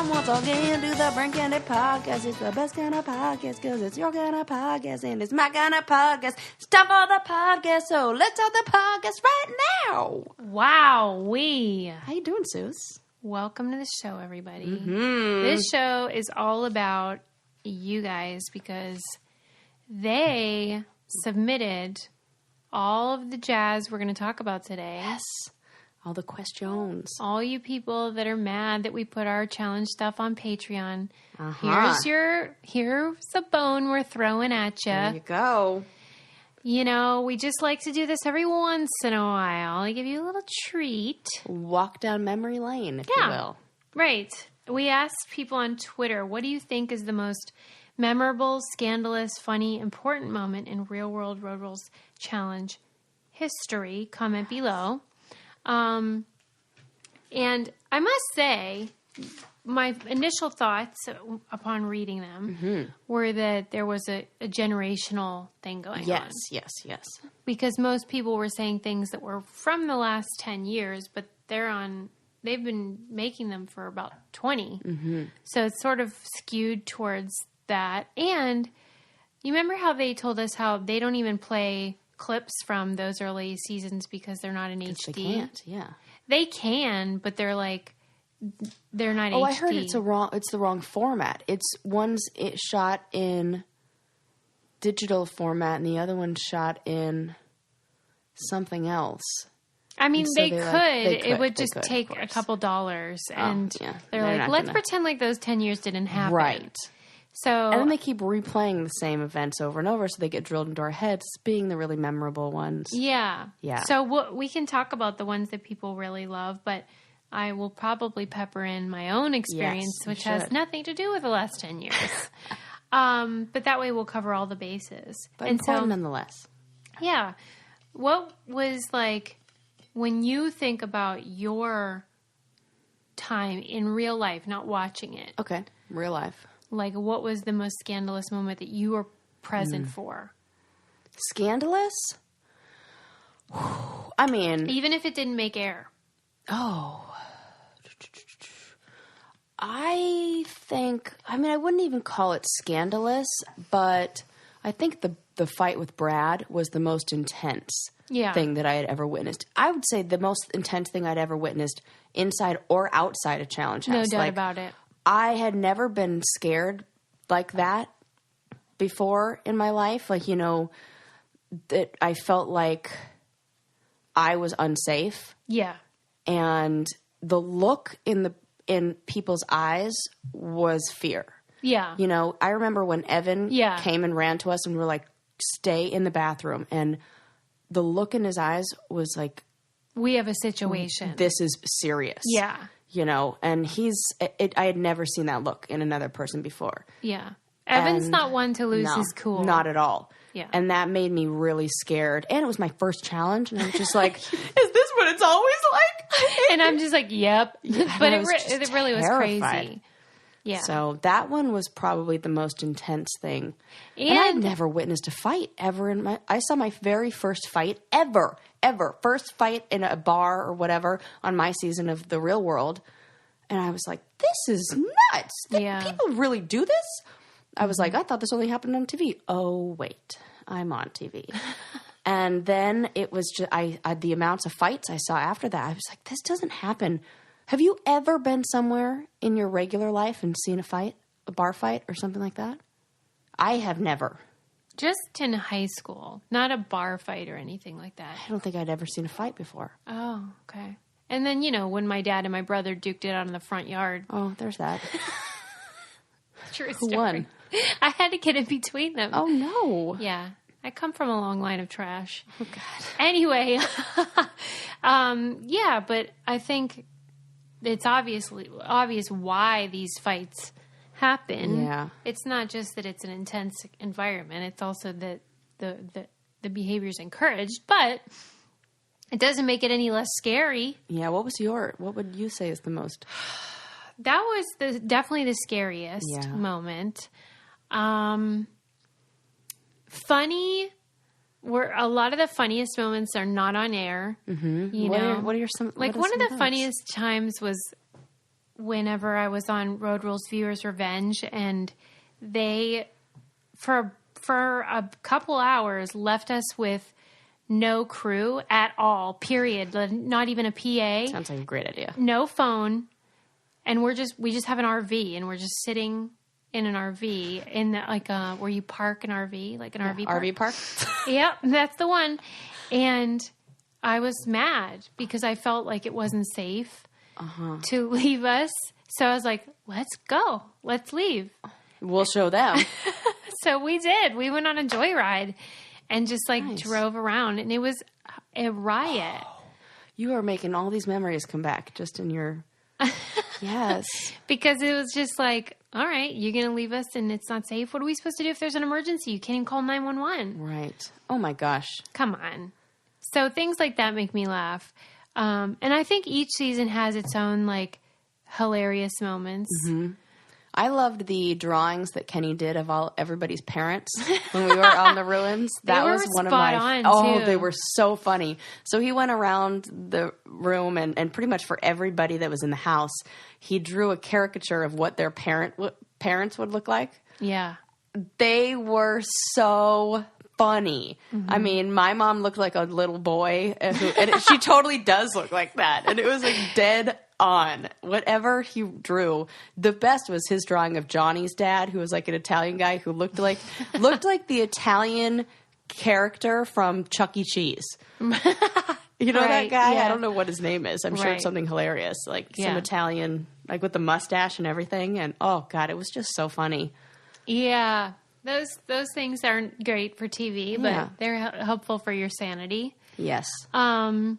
Welcome once again to the Brain Candy Podcast. It's the best kind of podcast because it's your kind of podcast and it's my kind of podcast. It's time for the podcast, so let's start the podcast right now. Wow, How you doing, Suze? welcome to the show, everybody. Mm-hmm. This show is all about you guys because they submitted all of the jazz we're going to talk about today. Yes. All the questions. All you people that are mad that we put our challenge stuff on Patreon. Here's a bone we're throwing at you. There you go. You know, we just like to do this every once in a while. I give you a little treat. Walk down memory lane, if you will. Right. We asked people on Twitter, what do you think is the most memorable, scandalous, funny, important moment in Real World Road Rules Challenge history? Comment below. And I must say, my initial thoughts upon reading them were that there was a generational thing going on. Yes. Because most people were saying things that were from the last 10 years, but they've been making them for about 20. Mm-hmm. So it's sort of skewed towards that. And you remember how they told us how they don't even play clips from those early seasons because they're not in HD? They can't, yeah. They can, but they're not HD. Oh, I heard it's the wrong format. One's shot in digital format and the other one's shot in something else. I mean, so they could. It would just take a couple dollars. And they're like, let's pretend like those 10 years didn't happen. Right. So, and then they keep replaying the same events over and over, so they get drilled into our heads as being the really memorable ones. Yeah. Yeah. So we can talk about the ones that people really love, but I will probably pepper in my own experience, which has nothing to do with the last 10 years. But that way we'll cover all the bases. But important nonetheless. Yeah. What was like, when you think about your time in real life, not watching it. Okay. Real life. Like, what was the most scandalous moment that you were present for? Scandalous? I mean... Even if it didn't make air. Oh. I wouldn't even call it scandalous, but I think the fight with Brad was the most intense thing that I had ever witnessed. I would say the most intense thing I'd ever witnessed inside or outside a challenge house. No doubt about it. I had never been scared like that before in my life. Like, that I felt like I was unsafe. Yeah. And the look in people's eyes was fear. Yeah. I remember when Evan came and ran to us and we were like, stay in the bathroom. And the look in his eyes was like, we have a situation. This is serious. Yeah. And I had never seen that look in another person before. Yeah. Evan's not one to lose his cool. Not at all. Yeah. And that made me really scared. And it was my first challenge. And I was just like, is this what it's always like? And I'm just like, yep. But it really was crazy. Yeah. So that one was probably the most intense thing. And I'd never witnessed a fight ever I saw my very first fight ever. First fight in a bar or whatever on my season of The Real World. And I was like, this is nuts. People really do this? I was like, I thought this only happened on TV. Oh, wait, I'm on TV. And then it was just, the amounts of fights I saw after that, I was like, this doesn't happen. Have you ever been somewhere in your regular life and seen a bar fight or something like that? I have never. Just in high school, not a bar fight or anything like that. I don't think I'd ever seen a fight before. Oh, okay. And then, when my dad and my brother duked it out in the front yard. Oh, there's that. True Who story. won? I had to get in between them. Oh, no. Yeah. I come from a long line of trash. Oh, God. Anyway. But I think it's obvious why these fights happen. Yeah. It's not just that it's an intense environment. It's also that the behavior is encouraged, but it doesn't make it any less scary. Yeah. What would you say is the most? That was definitely the scariest moment. Funny. Where a lot of the funniest moments are not on air. Mm-hmm. You know, what are some? Like one of the funniest times was whenever I was on Road Rules Viewers Revenge, and they, for a couple hours, left us with no crew at all, period. Not even a PA. Sounds like a great idea. No phone. And we just have an RV, and we're just sitting in an RV in the, where you park an RV, like an RV park. RV park? Yep, that's the one. And I was mad because I felt like it wasn't safe to leave us. So I was like, let's go. Let's leave. We'll show them. So we did. We went on a joyride and just drove around, and it was a riot. You are making all these memories come back just in your... Yes. Because it was just like, all right, you're going to leave us and it's not safe. What are we supposed to do if there's an emergency? You can't even call 911. Right. Oh my gosh. Come on. So things like that make me laugh. And I think each season has its own hilarious moments. Mm-hmm. I loved the drawings that Kenny did of everybody's parents when we were on the ruins. That was one of my... too. They were so funny. So he went around the room and pretty much for everybody that was in the house, he drew a caricature of what their parents would look like. Yeah. They were so funny. Mm-hmm. I mean, my mom looked like a little boy, she totally does look like that. And it was dead on. Whatever he drew, the best was his drawing of Johnny's dad, who was an Italian guy who looked like the Italian character from Chuck E. Cheese. You know that guy? Yeah. I don't know what his name is. I'm sure it's something hilarious, some Italian, with the mustache and everything. And oh god, it was just so funny. Yeah. Those things aren't great for TV, but they're helpful for your sanity. Yes. But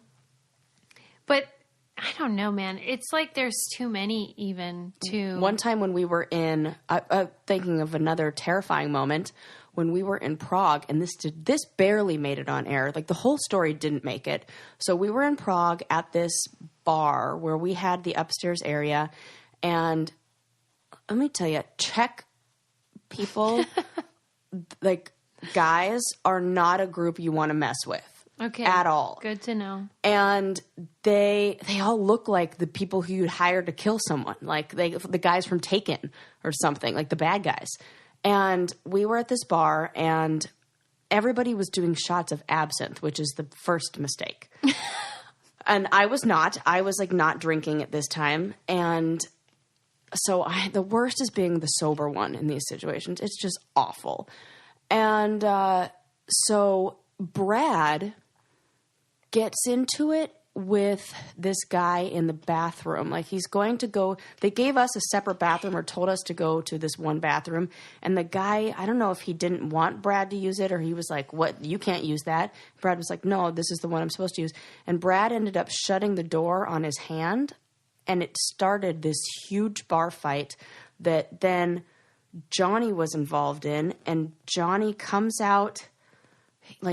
I don't know, man. It's there's too many even to... One time when we were in, thinking of another terrifying moment, when we were in Prague, and this barely made it on air. The whole story didn't make it. So we were in Prague at this bar where we had the upstairs area, and let me tell you, Czech people, guys are not a group you want to mess with. Okay. At all. Good to know. And they all look like the people who you'd hire to kill someone. The guys from Taken or something, the bad guys. And we were at this bar and everybody was doing shots of absinthe, which is the first mistake. And I was not. I was not drinking at this time. And so the worst is being the sober one in these situations. It's just awful. And so Brad gets into it with this guy in the bathroom. He's going to go... They gave us a separate bathroom or told us to go to this one bathroom. And the guy, I don't know if he didn't want Brad to use it or he was like, what? You can't use that. Brad was like, no, this is the one I'm supposed to use. And Brad ended up shutting the door on his hand. And it started this huge bar fight that then Jonny was involved in. And Jonny comes out...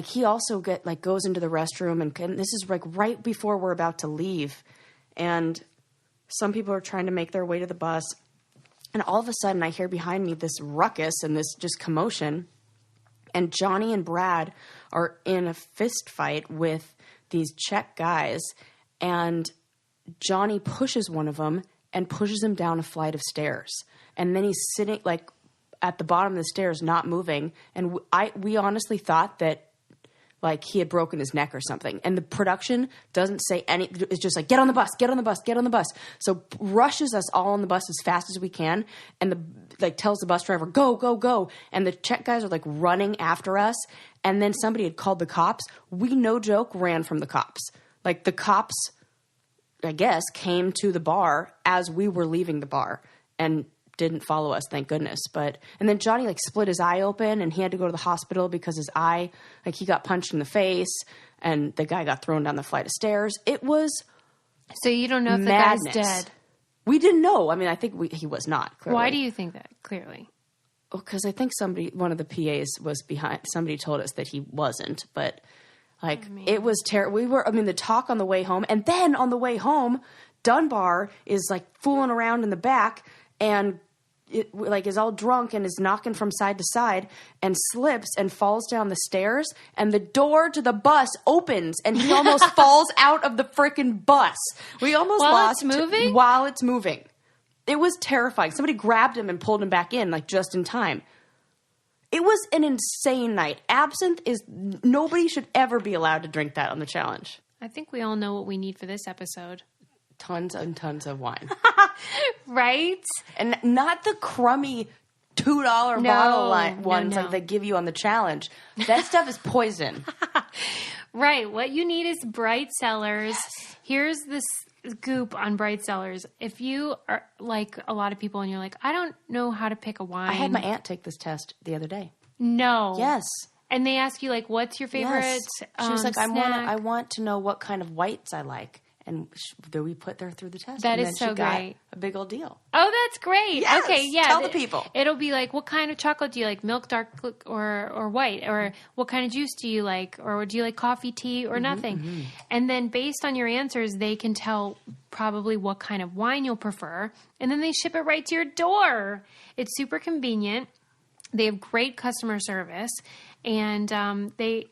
he also goes into the restroom and this is right before we're about to leave. And some people are trying to make their way to the bus. And all of a sudden I hear behind me this ruckus and this just commotion. And Jonny and Brad are in a fist fight with these Czech guys. And Jonny pushes one of them and pushes him down a flight of stairs. And then he's sitting at the bottom of the stairs, not moving. And we honestly thought that he had broken his neck or something. And the production doesn't say any, it's just get on the bus, get on the bus, get on the bus. So rushes us all on the bus as fast as we can. And tells the bus driver, go, go, go. And the Czech guys are running after us. And then somebody had called the cops. We, no joke, ran from the cops. The cops, I guess, came to the bar as we were leaving the bar. And didn't follow us, thank goodness. And then Jonny split his eye open and he had to go to the hospital because his eye, he got punched in the face and the guy got thrown down the flight of stairs. It was So you don't know if madness. The guy's dead? We didn't know. I mean, I think he was not, clearly. Why do you think that, clearly? Because I think one of the PAs was behind, somebody told us that he wasn't, but it was terrible. The talk on the way home, and then on the way home, Dunbar is fooling around in the back and is all drunk and is knocking from side to side and slips and falls down the stairs and the door to the bus opens and he almost falls out of the frickin' bus. We almost While lost it's moving? While it's moving. It was terrifying. Somebody grabbed him and pulled him back in, like, just in time. It was an insane night. Absinthe is... Nobody should ever be allowed to drink that on the challenge. I think we all know what we need for this episode. Tons and tons of wine. Right? And not the crummy $2 bottle ones like they give you on the challenge. That stuff is poison. Right. What you need is Bright Cellars. Yes. Here's this goop on Bright Cellars. If you are like a lot of people and you're like, I don't know how to pick a wine. I had my aunt take this test the other day. No. Yes. And they ask you, like, what's your favorite She was like, snack? I want to know what kind of whites I like. And we put her through the test. That and is then so she got great. A big old deal. Oh, that's great. Yes, okay, yeah. Tell the people. It'll be like, what kind of chocolate do you like? Milk, dark, or white? Or what kind of juice do you like? Or do you like coffee, tea, or nothing? Mm-hmm. And then based on your answers, they can tell probably what kind of wine you'll prefer. And then they ship it right to your door. It's super convenient. They have great customer service. And they...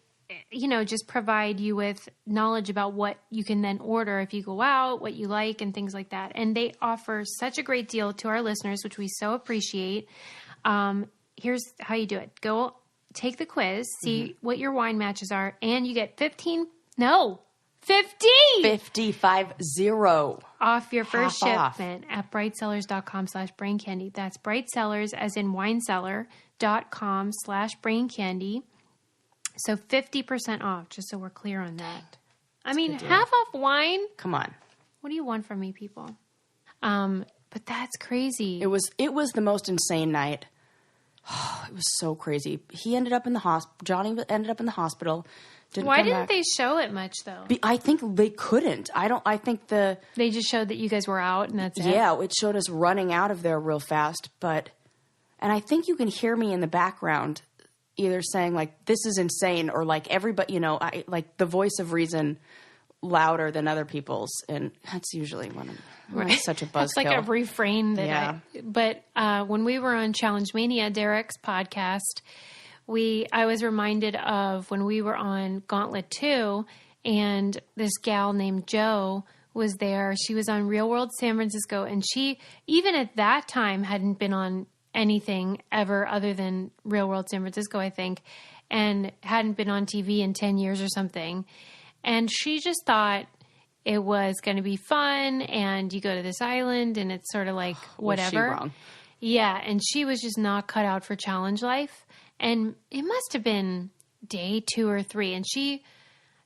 just provide you with knowledge about what you can then order if you go out, what you like, and things like that. And they offer such a great deal to our listeners, which we so appreciate. Here's how you do it. Go take the quiz, see what your wine matches are, and you get 50 off your first shipment at brightcellars.com/braincandy. That's brightcellars as in winecellar.com/braincandy. So 50% off, just so we're clear on that. I mean, half off wine? Come on. What do you want from me, people? But that's crazy. It was the most insane night. Oh, it was so crazy. He ended up in the hospital. Jonny ended up in the hospital. Why didn't they show it much, though? I think they couldn't. They just showed that you guys were out and that's it? Yeah, it showed us running out of there real fast. And I think you can hear me in the background either saying, like, this is insane, or, like, everybody, like, the voice of reason louder than other people's. And that's usually when I'm such a buzzkill. It's like a refrain that But when we were on Challenge Mania, Derek's podcast, I was reminded of when we were on Gauntlet 2, and this gal named Jo was there. She was on Real World San Francisco, and she, even at that time, hadn't been on anything ever other than Real World San Francisco, I think, and hadn't been on TV in 10 years or something. And she just thought it was going to be fun, and you go to this island, and it's sort of like whatever. Was she wrong? Yeah, and she was just not cut out for challenge life. And it must have been day 2 or 3, and she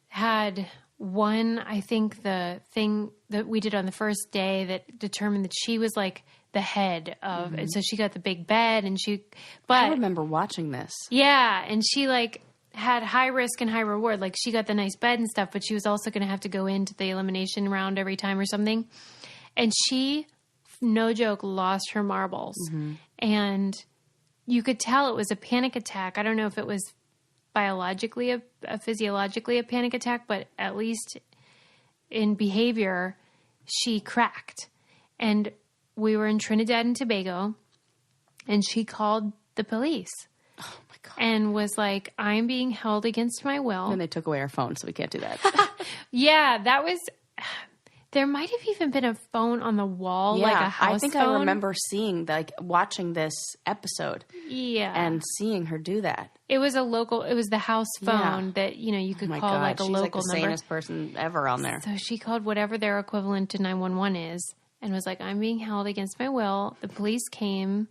had won, I think, the thing that we did on the first day that determined that she was like the head of, and so she got the big bed, and I remember watching this. Yeah, and she like had high risk and high reward. Like she got the nice bed and stuff, but she was also going to have to go into the elimination round every time or something. And she, no joke, lost her marbles. Mm-hmm. And you could tell it was a panic attack. I don't know if it was biologically, physiologically a panic attack, but at least in behavior, she cracked. And we were in Trinidad and Tobago, and she called the police. Oh, my God. And was like, I'm being held against my will. And they took away our phone, so we can't do that. Yeah, that was... There might have even been a phone on the wall, like a house phone. I think I remember watching this episode. Yeah. And seeing her do that. It was the house phone that, you could call like a local She's like the number. sanest person ever on there. So she called whatever their equivalent to 911 is and was like, I'm being held against my will. The police came,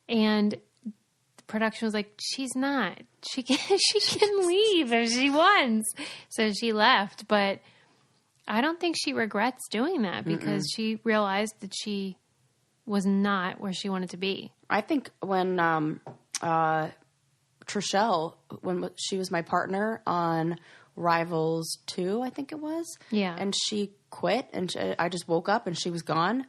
and the production was like, she's not. She can leave if she wants. So she left, but I don't think she regrets doing that because she realized that she was not where she wanted to be. I think when Trishelle, when she was my partner on Rivals 2, I think it was. Yeah. And she quit, and I just woke up and she was gone.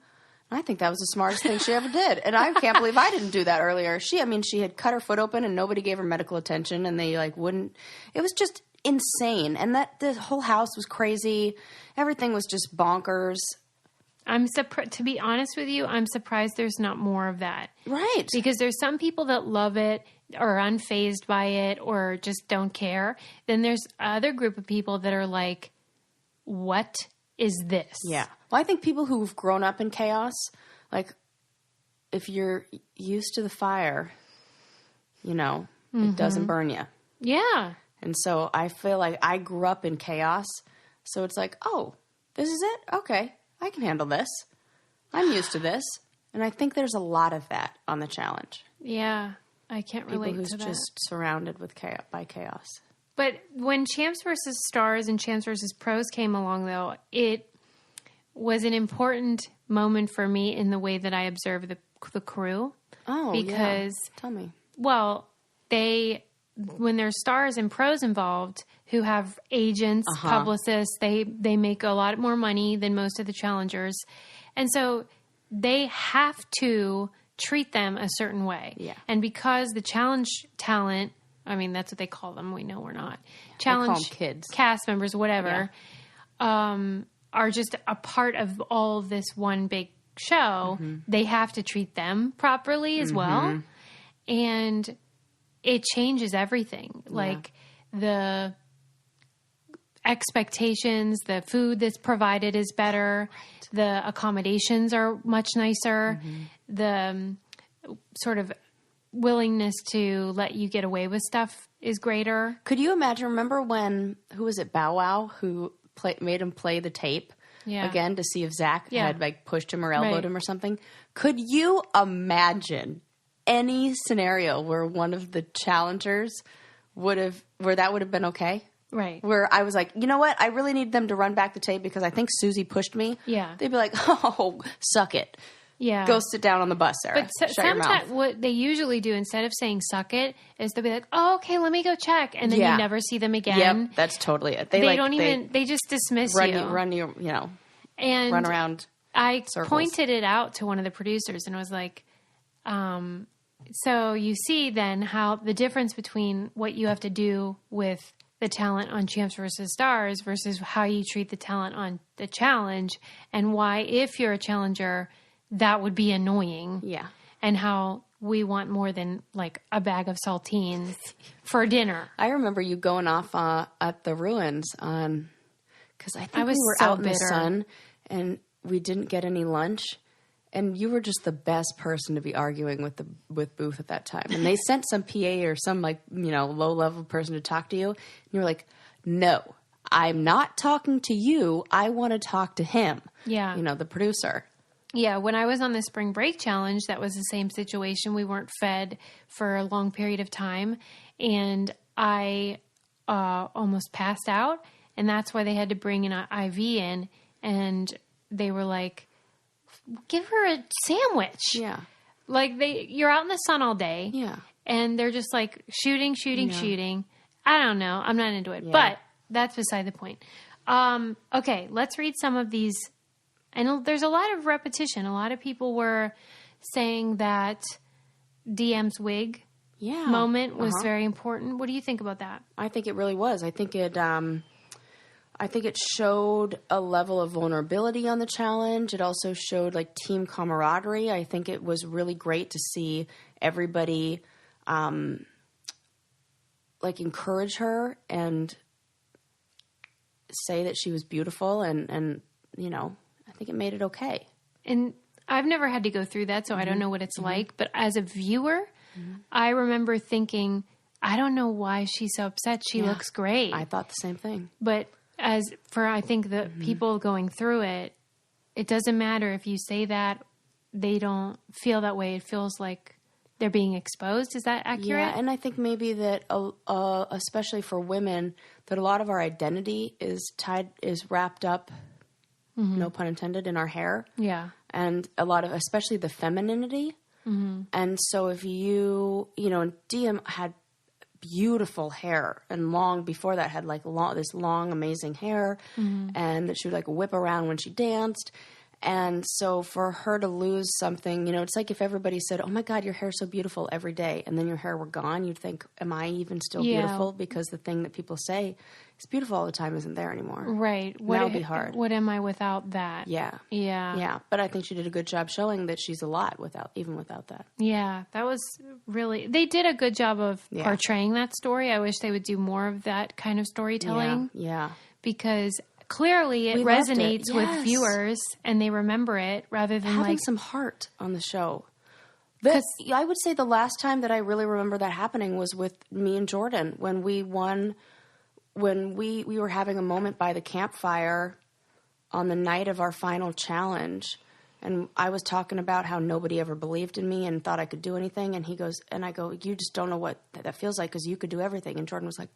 I think that was the smartest thing she ever did. And I can't believe I didn't do that earlier. She had cut her foot open and nobody gave her medical attention, and they wouldn't. It was just insane. And the whole house was crazy. Everything was just bonkers. I'm to be honest with you, I'm surprised there's not more of that. Right. Because there's some people that love it or are unfazed by it or just don't care. Then there's other group of people that are like, what is this? Yeah. Well, I think people who've grown up in chaos, like if you're used to the fire, it doesn't burn you. Yeah. And so I feel like I grew up in chaos. So it's like, oh, this is it? Okay, I can handle this. I'm used to this. And I think there's a lot of that on the challenge. Yeah, I can't relate to that. People who's just surrounded with by chaos. But when Champs vs. Stars and Champs vs. Pros came along, though, it was an important moment for me in the way that I observed the crew. Oh, because, Tell me. Well, when there's stars and pros involved who have agents, publicists, they make a lot more money than most of the challengers. And so they have to treat them a certain way. Yeah. And because the challenge talent, I mean, that's what they call them. We know we're not. Challenge they call them kids. Cast members, whatever, are just a part of all of this one big show. They have to treat them properly as well. And it changes everything. Like the expectations, the food that's provided is better. Right. The accommodations are much nicer. The sort of willingness to let you get away with stuff is greater. Could you imagine, remember when, who was it, Bow Wow, who made him play the tape again to see if Zach had like pushed him or elbowed him or something? Could you imagine any scenario where one of the challengers where that would have been okay? Right. Where I was like, you know what? I really need them to run back the tape because I think Susie pushed me. Yeah. They'd be like, oh, suck it. Yeah. Go sit down on the bus, Sarah. But sometimes what they usually do instead of saying suck it is they'll be like, oh, okay, let me go check. And then you never see them again. Yep, that's totally it. They just dismiss you. And run around I circles. Pointed it out to one of the producers and was like, so you see then how the difference between what you have to do with the talent on Champs vs. Stars versus how you treat the talent on the challenge, and why if you're a challenger, that would be annoying. Yeah. And how we want more than like a bag of saltines for dinner. I remember you going off at the ruins because I think we were so out in bitter. the sun and we didn't get any lunch. And you were just the best person to be arguing with Booth at that time. And they sent some PA or some low level person to talk to you. And you were like, no, I'm not talking to you. I want to talk to him. Yeah. The producer. Yeah. When I was on the spring break challenge, that was the same situation. We weren't fed for a long period of time. And I almost passed out. And that's why they had to bring an IV in. And they were like, give her a sandwich. Yeah. Like you're out in the sun all day. Yeah. And they're just like shooting. I don't know. I'm not into it, but that's beside the point. Okay. Let's read some of these. And there's a lot of repetition. A lot of people were saying that DM's wig moment was very important. What do you think about that? I think it really was. I think it showed a level of vulnerability on the challenge. It also showed like team camaraderie. I think it was really great to see everybody encourage her and say that she was beautiful and I think it made it okay. And I've never had to go through that, so I don't know what it's like. But as a viewer, I remember thinking, I don't know why she's so upset. She looks great. I thought the same thing. But as for, I think the people going through it, it doesn't matter if you say that. They don't feel that way. It feels like they're being exposed. Is that accurate? Yeah, and I think maybe that, especially for women, that a lot of our identity is wrapped up, no pun intended, in our hair. Yeah. And a lot of, especially the femininity. And so if and DM had beautiful hair, and long before that had this long amazing hair, and that she would whip around when she danced. And so for her to lose something, it's like if everybody said, oh my God, your hair's so beautiful every day, and then your hair were gone, you'd think, am I even still beautiful? Because the thing that people say is beautiful all the time isn't there anymore. Right. That would be hard. What am I without that? Yeah. Yeah. Yeah. But I think she did a good job showing that she's a lot even without that. Yeah. That was really, they did a good job of portraying that story. I wish they would do more of that kind of storytelling. Yeah. Because clearly it resonates with viewers and they remember it rather than having some heart on the show. I would say the last time that I really remember that happening was with me and Jordan when we won, when we were having a moment by the campfire on the night of our final challenge. And I was talking about how nobody ever believed in me and thought I could do anything. And he goes, and I go, you just don't know what that feels like because you could do everything. And Jordan was like,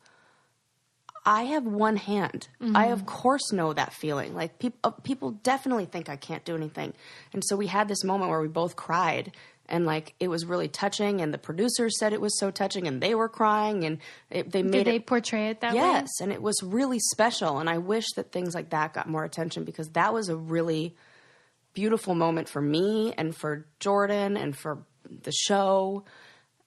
I have one hand. Mm-hmm. I, of course, know that feeling. Like, people definitely think I can't do anything. And so we had this moment where we both cried. And, like, it was really touching. And the producers said it was so touching. And they were crying. And Did they portray it that way? Yes. And it was really special. And I wish that things like that got more attention because that was a really beautiful moment for me and for Jordan and for the show.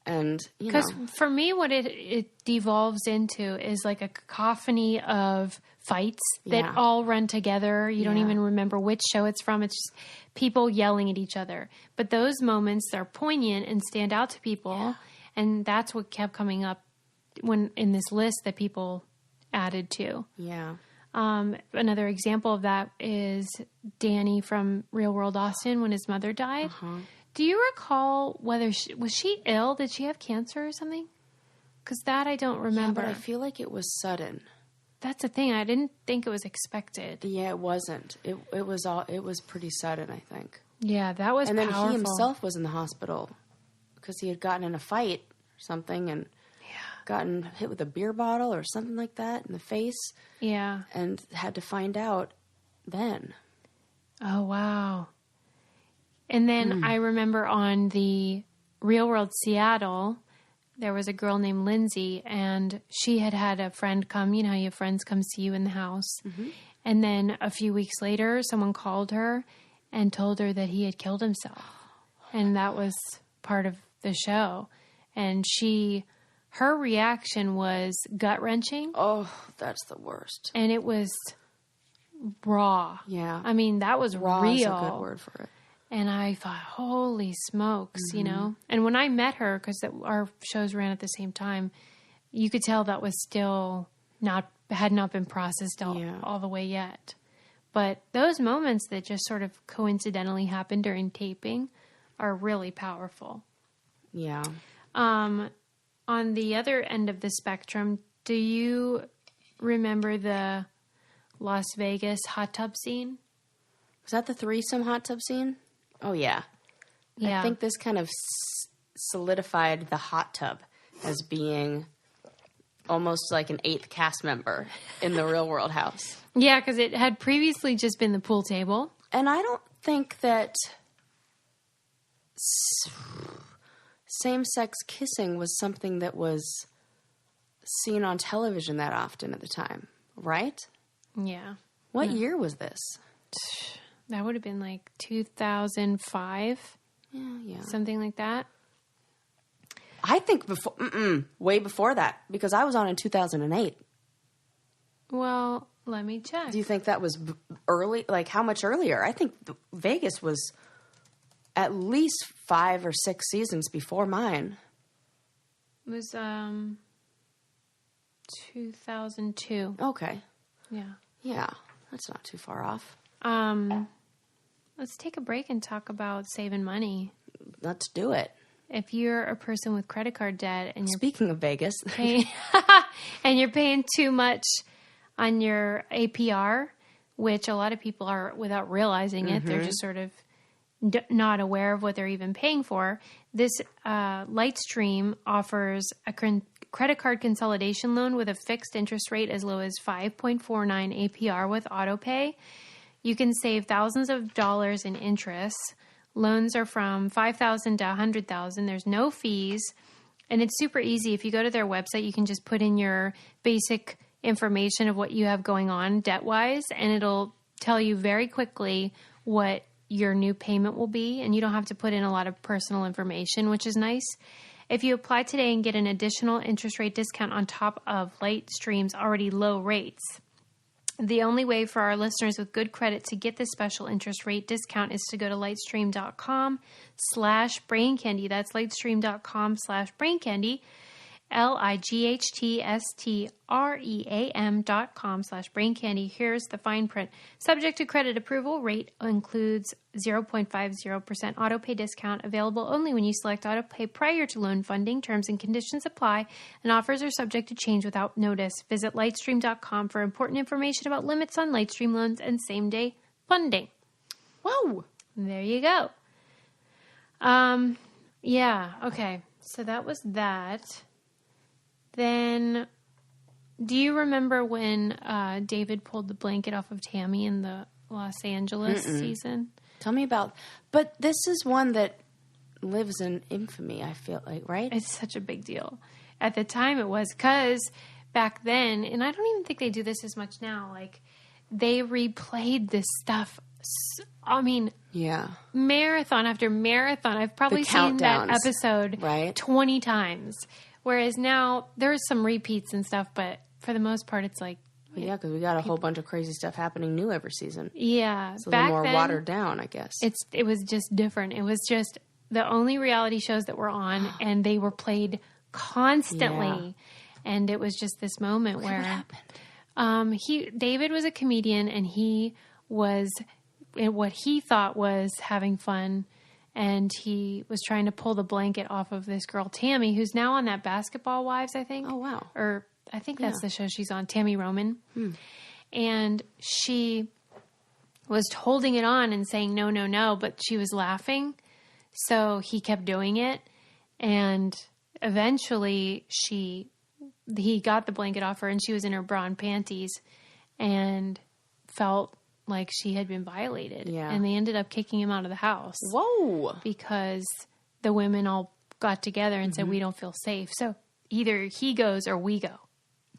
And, because for me, what it devolves into is like a cacophony of fights that all run together. You don't even remember which show it's from. It's just people yelling at each other. But those moments, they're poignant and stand out to people. Yeah. And that's what kept coming up when in this list that people added to. Yeah. Another example of that is Danny from Real World Austin when his mother died. Uh-huh. Do you recall whether was she ill? Did she have cancer or something? Because that I don't remember. Yeah, but I feel like it was sudden. That's the thing. I didn't think it was expected. Yeah, it wasn't. It was pretty sudden, I think. Yeah, that was powerful. And then he himself was in the hospital because he had gotten in a fight or something and gotten hit with a beer bottle or something like that in the face. Yeah. And had to find out then. Oh, wow. And then I remember on the Real World Seattle, there was a girl named Lindsay, and she had a friend come. You know how your friends come see you in the house. Mm-hmm. And then a few weeks later, someone called her and told her that he had killed himself. And that was part of the show. And her reaction was gut-wrenching. Oh, that's the worst. And it was raw. Yeah. I mean, that was raw real. Is a good word for it. And I thought, holy smokes, you know? And when I met her, because our shows ran at the same time, you could tell that was still had not been processed all the way yet. But those moments that just sort of coincidentally happened during taping are really powerful. Yeah. On the other end of the spectrum, do you remember the Las Vegas hot tub scene? Was that the threesome hot tub scene? Oh, yeah. I think this kind of solidified the hot tub as being almost like an eighth cast member in the Real World house. Yeah, because it had previously just been the pool table. And I don't think that same-sex kissing was something that was seen on television that often at the time, right? Yeah. What year was this? That would have been like 2005. Yeah. Something like that. I think way before that, because I was on in 2008. Well, let me check. Do you think that was early? Like, how much earlier? I think Vegas was at least 5 or 6 seasons before mine. It was 2002. Okay. Yeah. Yeah, that's not too far off. Let's take a break and talk about saving money. Let's do it. If you're a person with credit card debt and you're speaking of Vegas, and you're paying too much on your APR, which a lot of people are without realizing it, they're just sort of not aware of what they're even paying for. This Lightstream offers a credit card consolidation loan with a fixed interest rate as low as 5.49 APR with autopay. You can save thousands of dollars in interest. Loans are from $5,000 to $100,000. There's no fees, and it's super easy. If you go to their website, you can just put in your basic information of what you have going on debt-wise, and it'll tell you very quickly what your new payment will be, and you don't have to put in a lot of personal information, which is nice. If you apply today and get an additional interest rate discount on top of Lightstream's already low rates, the only way for our listeners with good credit to get this special interest rate discount is to go to lightstream.com/braincandy. That's lightstream.com/braincandy. LIGHTSTREAM.com/braincandy. Here's the fine print. Subject to credit approval. Rate includes 0.50% autopay discount. Available only when you select autopay prior to loan funding. Terms and conditions apply, and offers are subject to change without notice. Visit Lightstream.com for important information about limits on Lightstream loans and same-day funding. Whoa. There you go. Yeah, okay. So that was that. Then, do you remember when David pulled the blanket off of Tammy in the Los Angeles season? Tell me about... But this is one that lives in infamy, I feel like, right? It's such a big deal. At the time it was, because back then, and I don't even think they do this as much now, like, they replayed this stuff. I mean... Yeah. Marathon after marathon. I've probably seen that episode 20 times. Whereas now there's some repeats and stuff, but for the most part, it's like... Well, yeah, because we got a whole bunch of crazy stuff happening new every season. Yeah. It's a little more watered down, I guess. It was just different. It was just the only reality shows that were on, and they were played constantly. Yeah. And it was just this moment where... What happened? David was a comedian, and he was... what he thought was having fun, and he was trying to pull the blanket off of this girl, Tammy, who's now on that Basketball Wives, I think. Oh, wow. Or I think that's the show she's on, Tammy Roman. And she was holding it on and saying, no, no, no, but she was laughing. So he kept doing it. And eventually he got the blanket off her, and she was in her bra and panties and felt like she had been violated. Yeah. And they ended up kicking him out of the house. Whoa. Because the women all got together and said, we don't feel safe. So either he goes or we go.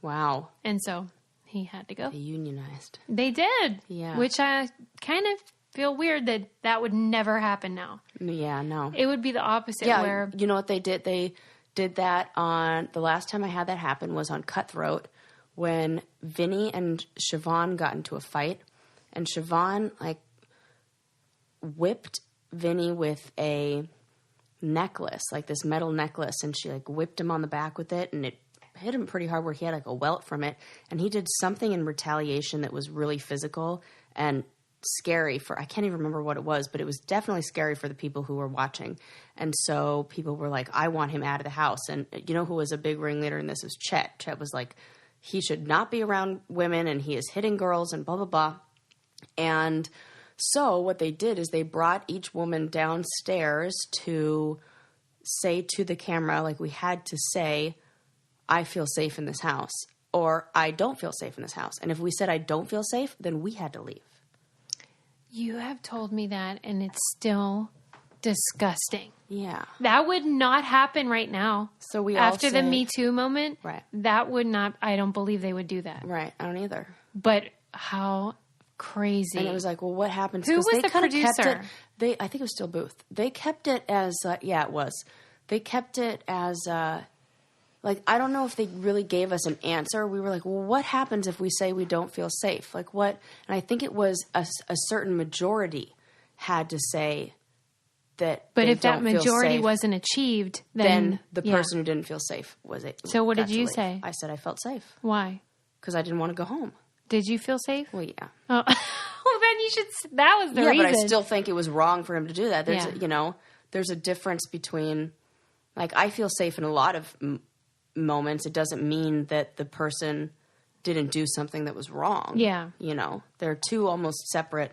Wow. And so he had to go. They unionized. They did. Yeah. Which I kind of feel weird that would never happen now. Yeah, no. It would be the opposite. Yeah, where... you know what they did? They did that on... The last time I had that happen was on Cutthroat, when Vinny and Siobhan got into a fight. And Siobhan, like, whipped Vinny with a necklace, like this metal necklace, and she, like, whipped him on the back with it, and it hit him pretty hard where he had, like, a welt from it. And he did something in retaliation that was really physical and scary for... I can't even remember what it was, but it was definitely scary for the people who were watching. And so people were like, I want him out of the house. And you know who was a big ringleader in this? Was Chet. Chet was like, he should not be around women, and he is hitting girls, and blah, blah, blah. And so what they did is they brought each woman downstairs to say to the camera, like, we had to say, I feel safe in this house, or I don't feel safe in this house. And if we said I don't feel safe, then we had to leave. You have told me that, and it's still disgusting. Yeah. That would not happen right now. So we after the Me Too moment, right? That would not... I don't believe they would do that. Right. I don't either. But how... crazy. And it was like, well, what happens? Who was the producer? I think it was still Booth. They kept it as, it was. They kept it as, like, I don't know if they really gave us an answer. We were like, well, what happens if we say we don't feel safe? Like, what? And I think it was a certain majority had to say that. But if that majority wasn't achieved, then the person who didn't feel safe was it. So what did you say? I said I felt safe. Why? Because I didn't want to go home. Did you feel safe? Well, yeah. Oh, well, then you should. That was the reason. Yeah, but I still think it was wrong for him to do that. There's, there's a difference between, like, I feel safe in a lot of moments. It doesn't mean that the person didn't do something that was wrong. Yeah. They're two almost separate.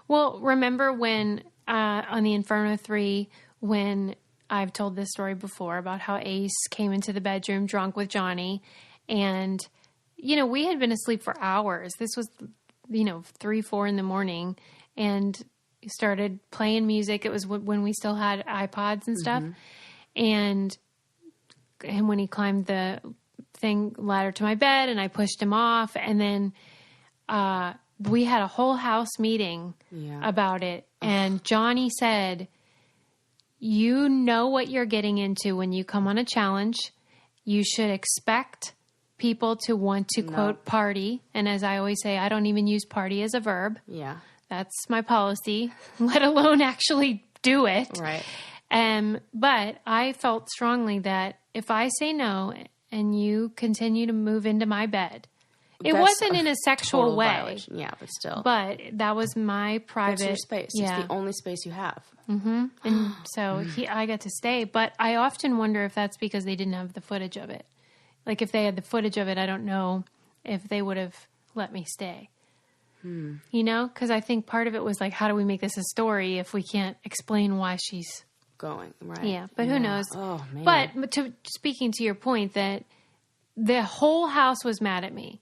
Well, remember when on the Inferno 3, when I've told this story before about how Ace came into the bedroom drunk with Johnny, and we had been asleep for hours. This was, 3, 4 in the morning, and started playing music. It was when we still had iPods and stuff. And when he climbed the ladder to my bed, and I pushed him off, and then we had a whole house meeting about it. And Johnny said, you know what you're getting into when you come on a challenge. You should expect people to want to, quote, party. And as I always say, I don't even use party as a verb. Yeah. That's my policy, let alone actually do it. Right. But I felt strongly that if I say no and you continue to move into my bed, it wasn't in a sexual way. Violation. Yeah, but still. But that was my private... That's your space. Yeah. It's the only space you have. Mm-hmm. And so I got to stay. But I often wonder if that's because they didn't have the footage of it. Like, if they had the footage of it, I don't know if they would have let me stay. You know? Because I think part of it was like, how do we make this a story if we can't explain why she's... going, right? Yeah, but who knows? Oh, man. But speaking to your point that the whole house was mad at me.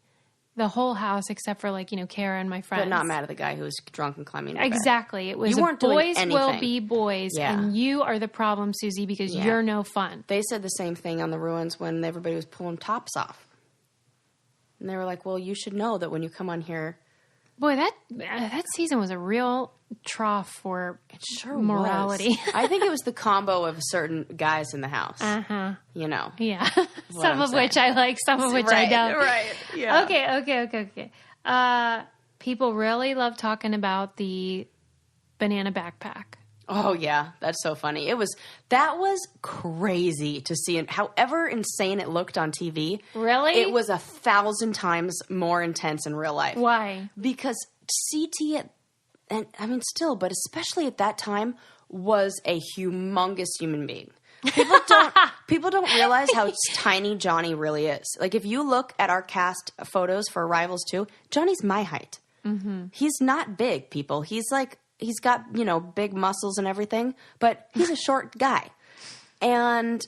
The whole house, except for like, Kara and my friends. But not mad at the guy who was drunk and climbing your bed. Exactly. It was you weren't doing boys anything. will be boys, and you are the problem, Susie, because you're no fun. They said the same thing on the ruins when everybody was pulling tops off. And they were like, well, you should know that when you come on here... Boy, that season was a real trough for morality. Was. I think it was the combo of certain guys in the house. Yeah. Some of which I like, some of which I don't. Right. Yeah. Okay. People really love talking about the banana backpack. Oh yeah, that's so funny. That was crazy to see. And however insane it looked on TV, really, it was 1,000 times more intense in real life. Why? Because CT, but especially at that time, was a humongous human being. People don't realize how tiny Jonny really is. Like, if you look at our cast photos for Rivals 2, Johnny's my height. Mm-hmm. He's not big, people. He's got, big muscles and everything, but he's a short guy. And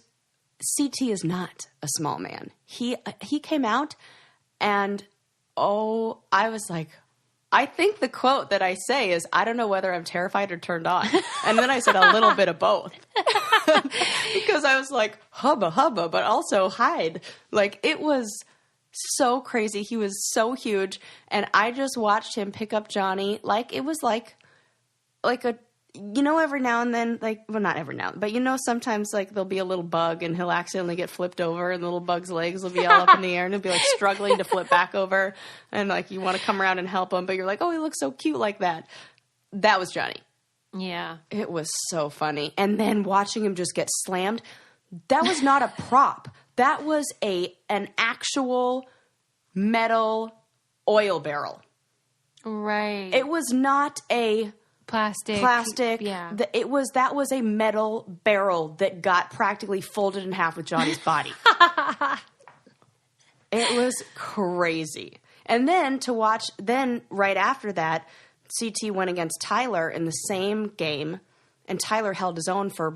CT is not a small man. He came out and, I was like, I think the quote that I say is, I don't know whether I'm terrified or turned on. And then I said a little bit of both. Because I was like, hubba, hubba, but also hide. Like, it was so crazy. He was so huge. And I just watched him pick up Jonny like it was like a, every now and then, not every now, but sometimes like there'll be a little bug and he'll accidentally get flipped over and the little bug's legs will be all up in the air and he'll be like struggling to flip back over. And like, you want to come around and help him, but you're like, oh, he looks so cute like that. That was Jonny. Yeah. It was so funny. And then watching him just get slammed, that was not a prop. That was an actual metal oil barrel. Right. It was not a plastic. Yeah. That was a metal barrel that got practically folded in half with Jonny's body. It was crazy. And then right after that, CT went against Tyler in the same game, and Tyler held his own for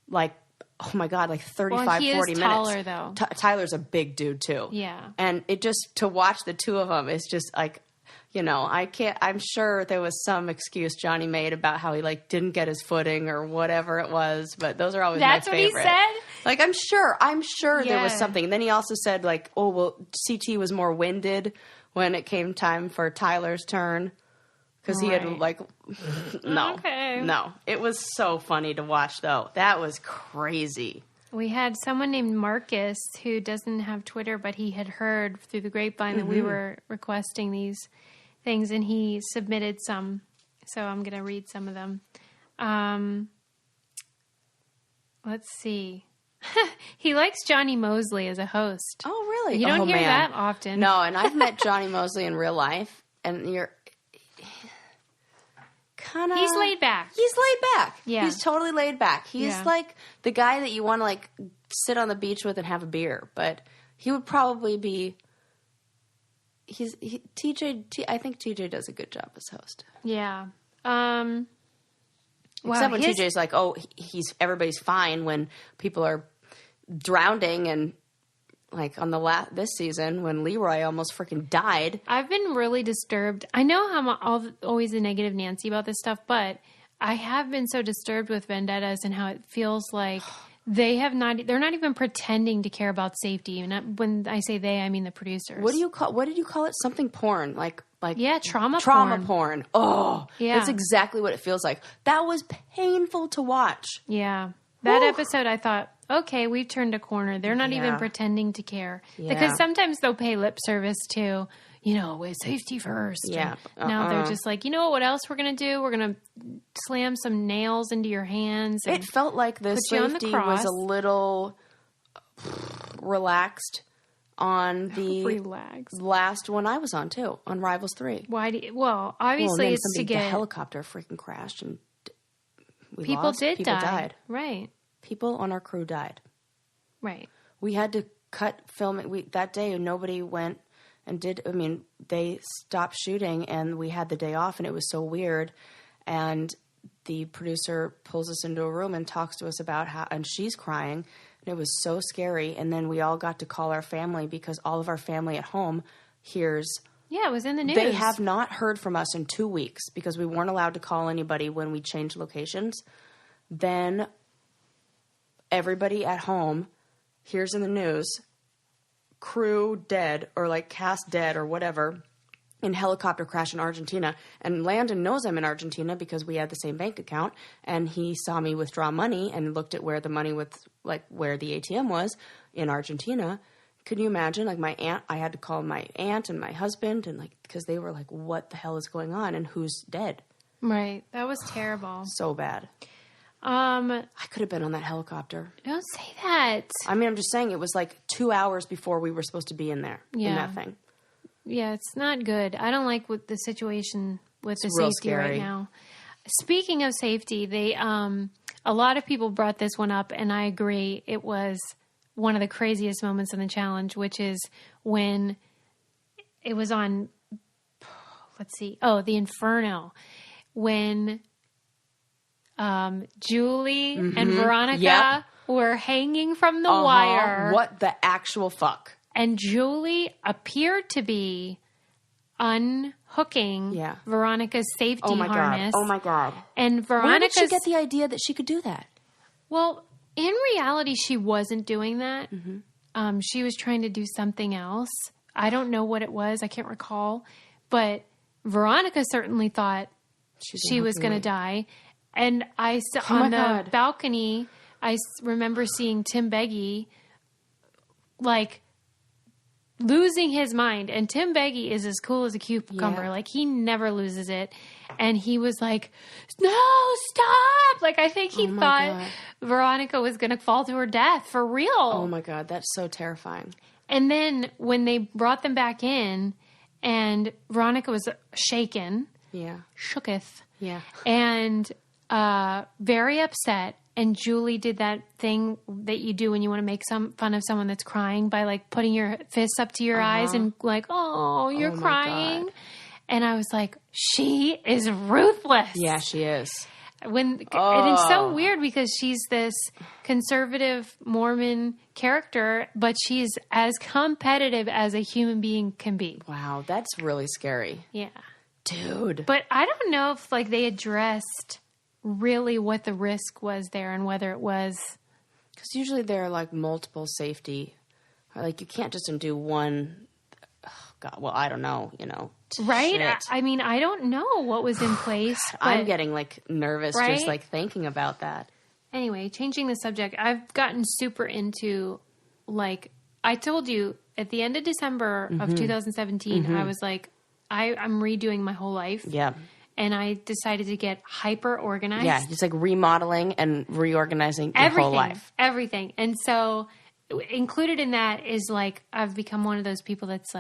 35, 40 minutes. Taller, though. Tyler's a big dude too. Yeah. And it just, to watch the two of them is just like, I'm sure there was some excuse Jonny made about how he didn't get his footing or whatever it was, but those are always my favorite. That's what he said? I'm sure there was something. And then he also said CT was more winded when it came time for Tyler's turn. Because he had no. It was so funny to watch though. That was crazy. We had someone named Marcus who doesn't have Twitter, but he had heard through the grapevine that we were requesting these things, and he submitted some. So I'm going to read some of them. Let's see. He likes Jonny Moseley as a host. Oh, really? You don't hear that often. No, and I've met Jonny Moseley in real life, and he's laid back. He's laid back. Yeah. He's totally laid back. He's like the guy that you want to sit on the beach with and have a beer. But he would probably be. I think TJ does a good job as host. Yeah. Except when TJ's like, everybody's fine when people are drowning, and on this season when Leroy almost freaking died. Have been really disturbed. I know I'm always a negative Nancy about this stuff, but I have been so disturbed with vendettas and how it feels like they're not even pretending to care about safety. And when I say they, I mean the producers. What did you call it? Something porn, trauma porn. Oh, yeah. That's exactly what it feels like. That was painful to watch. Yeah. That episode, I thought, okay, we've turned a corner. They're not even pretending to care. Yeah. Because sometimes they'll pay lip service to, with safety first. Yeah. Now they're just like, you know what else we're going to do? We're going to slam some nails into your hands. And it felt like the safety was a little relaxed on the last one I was on too, on Rivals 3. Obviously it's to get... The helicopter freaking crashed and people died. Right. People on our crew died. Right. We had to cut filming. That day nobody went and did, they stopped shooting and we had the day off and it was so weird. And the producer pulls us into a room and talks to us about how, and she's crying. And it was so scary. And then we all got to call our family because all of our family at home hears. Yeah, it was in the news. They have not heard from us in 2 weeks because we weren't allowed to call anybody when we changed locations. Then everybody at home hears in the news, crew dead or like cast dead or whatever in helicopter crash in Argentina. And Landon knows I'm in Argentina because we had the same bank account and he saw me withdraw money and looked at where the money where the ATM was in Argentina. Can you imagine? Like my aunt, I had to call my aunt and my husband and because they were like, what the hell is going on and who's dead? Right. That was terrible. So bad. I could have been on that helicopter. Don't say that. I'm just saying it was like 2 hours before we were supposed to be in there. In that thing. Yeah, it's not good. I don't like the situation with the safety scary right now. Speaking of safety, they a lot of people brought this one up, and I agree. It was one of the craziest moments in the challenge, which is when it was on. The Inferno, when Julie and Veronica were hanging from the wire. What the actual fuck? And Julie appeared to be unhooking Veronica's safety harness. Oh my God. And Veronica's... Where did she get the idea that she could do that? Well, in reality, she wasn't doing that. Mm-hmm. She was trying to do something else. I don't know what it was. I can't recall. But Veronica certainly thought she was going to die. And on the balcony, I remember seeing Tim Beggy, losing his mind. And Tim Beggy is as cool as a cucumber. Yeah. He never loses it. And he was like, no, stop. I think he thought Veronica was going to fall to her death for real. Oh my God. That's so terrifying. And then when they brought them back in and Veronica was shaken. Yeah. Shooketh. Yeah. And very upset. And Julie did that thing that you do when you want to make fun of someone that's crying by putting your fists up to your eyes and oh, you're crying. God. And I was like, she is ruthless. Yeah, she is. And it's so weird because she's this conservative Mormon character, but she's as competitive as a human being can be. Wow, that's really scary. Yeah. Dude. But I don't know if they addressed really what the risk was there and whether it was... Because usually there are multiple safety... you can't just do one... Oh, God, well, I don't know, Right? Shit. I don't know what was in place. But, I'm getting nervous just thinking about that. Anyway, changing the subject, I've gotten super into I told you at the end of December of 2017, I was I'm redoing my whole life. Yeah. And I decided to get hyper organized. Yeah, just remodeling and reorganizing your whole life. Everything. And so included in that is I've become one of those people that's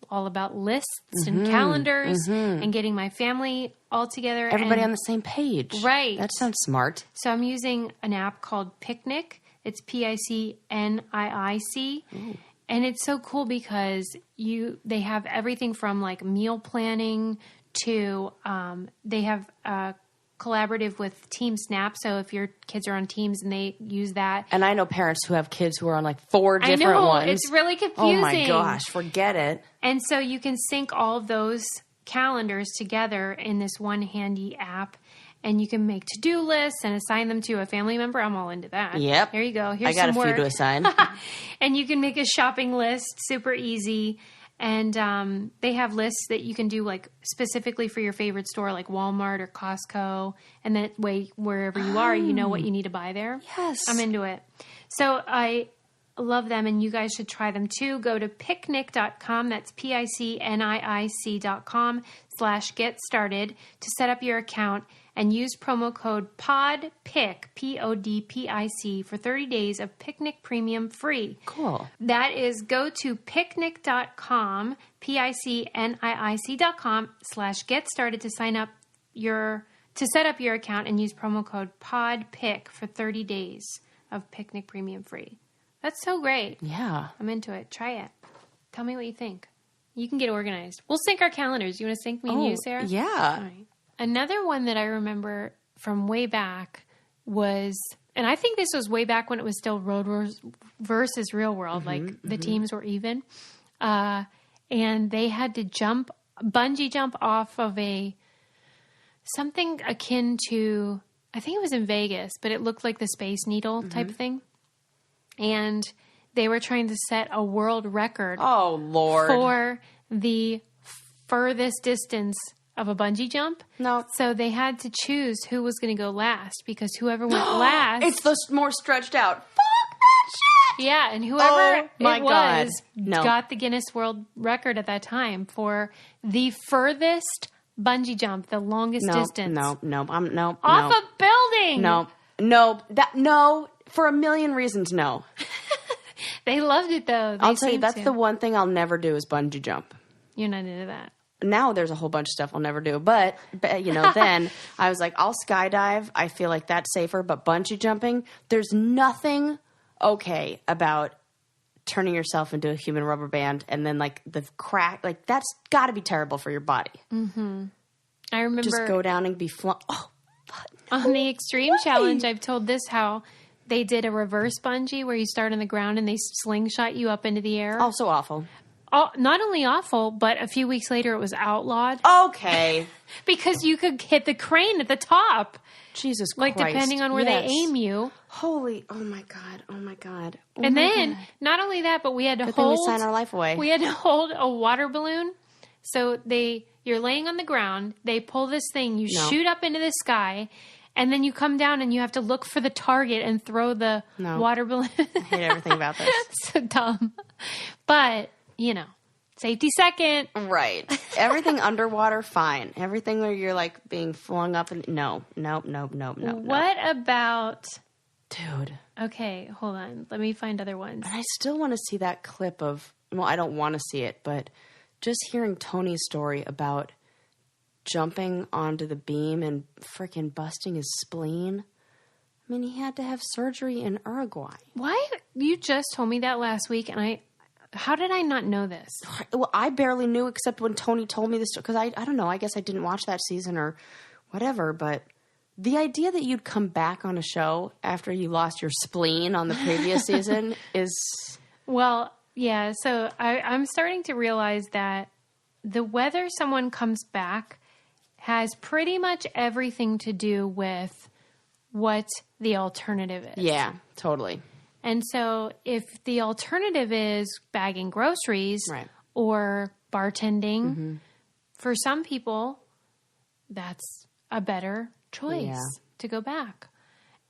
all about lists and calendars and getting my family all together. Everybody on the same page. Right. That sounds smart. So I'm using an app called Picnic. It's Picniic. Ooh. And it's so cool because they have everything from meal planning to they have collaborative with Team Snap. So if your kids are on teams and they use that. And I know parents who have kids who are on 4 different ones. It's really confusing. Oh my gosh, forget it. And so you can sync all of those calendars together in this one handy app. And you can make to-do lists and assign them to a family member. I'm all into that. Yep. There you go. Here's I got some a few work to assign. And you can make a shopping list super easy. And they have lists that you can do like specifically for your favorite store, like Walmart or Costco. And that way, wherever you are, you know what you need to buy there. Yes. I'm into it. So I love them, and you guys should try them too. Go to picnic.com. That's picnic.com/get started to set up your account and use promo code PODPIC, PODPIC, for 30 days of Picnic Premium free. Cool. That is, go to picnic.com, picnic.com/get started to set up your account and use promo code PODPIC for 30 days of Picnic Premium free. That's so great. Yeah. I'm into it. Try it. Tell me what you think. You can get organized. We'll sync our calendars. You want to sync me and you, Sarah? Yeah. All right. Another one that I remember from way back was, and I think this was way back when it was still Road Wars versus Real World, like the teams were even. And they had to bungee jump off of something akin to, I think it was in Vegas, but it looked like the Space Needle type of thing. And they were trying to set a world record. Oh, Lord. For the furthest distance of a bungee jump. No. So they had to choose who was going to go last, because whoever went last. It's the more stretched out. Fuck that shit. Yeah, and whoever God. got the Guinness World Record at that time for the furthest bungee jump, the longest distance. No. Off a building. No. For a million reasons, no. They loved it, though. I'll tell you, that's the one thing I'll never do is bungee jump. You're not into that. Now there's a whole bunch of stuff I'll never do. But then I was like, I'll skydive. I feel like that's safer. But bungee jumping, there's nothing okay about turning yourself into a human rubber band and then like the crack. Like that's got to be terrible for your body. Mm-hmm. I remember just go down and be flung. Oh, on the Extreme Challenge, I've told this how they did a reverse bungee where you start on the ground and they slingshot you up into the air. Oh, so awful. Not only awful, but a few weeks later it was outlawed. Okay. Because you could hit the crane at the top. Jesus Christ. Like, depending on where they aim you. Oh my God. And then, not only that, but we had to Good thing we sign our life away. We had to hold a water balloon. So you're laying on the ground, they pull this thing, you shoot up into the sky, and then you come down and you have to look for the target and throw the water balloon. I hate everything about this. So dumb. But, safety second. Right. Everything underwater, fine. Everything where you're like being flung up and no. What about... Dude. Okay, hold on. Let me find other ones. And I still want to see that clip of... Well, I don't want to see it, but just hearing Tony's story about jumping onto the beam and freaking busting his spleen. I mean, he had to have surgery in Uruguay. Why? You just told me that last week, and how did I not know this? Well, I barely knew except when Tony told me this, because I don't know, I guess I didn't watch that season or whatever, but the idea that you'd come back on a show after you lost your spleen on the previous season is... Well, yeah, so I'm starting to realize that whether someone comes back has pretty much everything to do with what the alternative is. Yeah, totally. And so if the alternative is bagging groceries or bartending, for some people, that's a better choice to go back.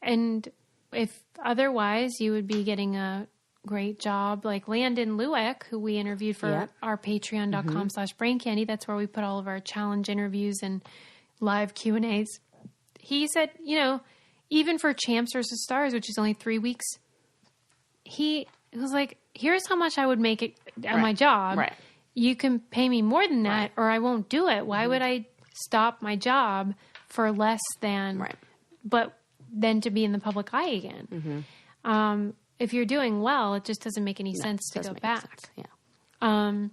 And if otherwise, you would be getting a great job like Landon Lueck, who we interviewed for our patreon.com/braincandy. That's where we put all of our challenge interviews and live Q&As. He said, even for Champs vs. Stars, which is only 3 weeks, he was like, here's how much I would make it at my job. Right. You can pay me more than that or I won't do it. Why would I stop my job for less than, but then to be in the public eye again? If you're doing well, it just doesn't make any sense to go back. A